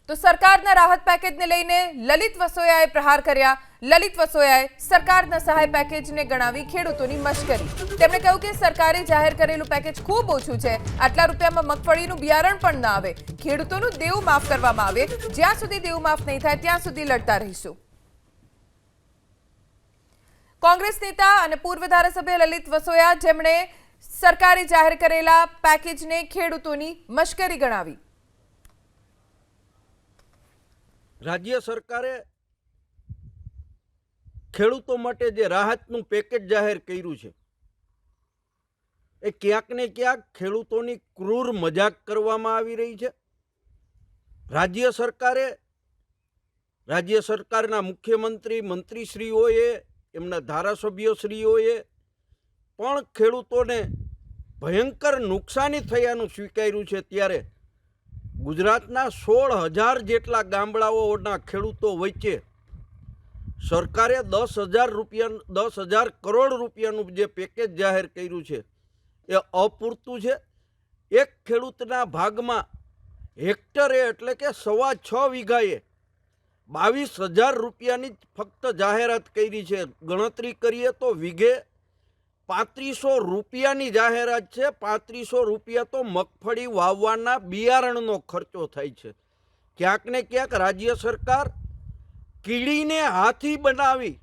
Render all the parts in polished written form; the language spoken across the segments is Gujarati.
તો સરકારના રાહત પેકેજને લઈને લલિત વસોયાએ પ્રહાર કર્યા। લલિત વસોયાએ સરકારના સહાય પેકેજને ગણાવી ખેડૂતોની મશ્કરી। તેમણે કહ્યું કે સરકારે જાહેર કરેલું પેકેજ ખૂબ ઓછું છે। આટલા રૂપિયામાં મગફળીનું બિયારણ પણ ન આવે। ખેડૂતોનું દેવું માફ કરવામાં આવે। જ્યાં સુધી દેવું માફ નહીં થાય ત્યાં સુધી લડતા રહીશું। કોંગ્રેસ નેતા અને પૂર્વ ધારાસભ્ય લલિત વસોયા, જેમણે સરકારે જાહેર કરેલા પેકેજને ખેડૂતોની મશ્કરી ગણાવી। રાજ્ય સરકારે ખેડૂતો માટે જે રાહતનું પેકેજ જાહેર કર્યું છે એ ક્યાંક ને ક્યાંક ખેડૂતોની ક્રૂર મજાક કરવામાં આવી રહી છે। રાજ્ય સરકારના મુખ્યમંત્રી, મંત્રીશ્રીઓએ, એમના ધારાસભ્યશ્રીઓએ પણ ખેડૂતોને ભયંકર નુકસાની થયાનું સ્વીકાર્યું છે। ત્યારે ગુજરાતના 16,000 જેટલા ગામડાઓના ખેડૂતો વચ્ચે સરકારે 10,000 કરોડ રૂપિયાનું જે પેકેજ જાહેર કર્યું છે એ અપૂરતું છે। એક ખેડૂતના ભાગમાં હેક્ટરે એટલે કે 6.25 વીઘાએ 22,000 રૂપિયાની જ ફક્ત જાહેરાત કરી છે। ગણતરી કરીએ તો વીઘે 3500 રૂપિયાની જાહેરાત છે। 3500 રૂપિયા તો મગફળી વાવવાના બિયારણનો ખર્ચો થાય છે। ક્યાંક ને ક્યાંક રાજ્ય સરકાર કીડીને હાથી બનાવી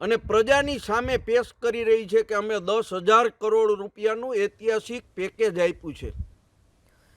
અને પ્રજાની સામે પેશ કરી રહી છે કે અમે 10,000 કરોડ રૂપિયાનું ઐતિહાસિક પેકેજ આપ્યું છે।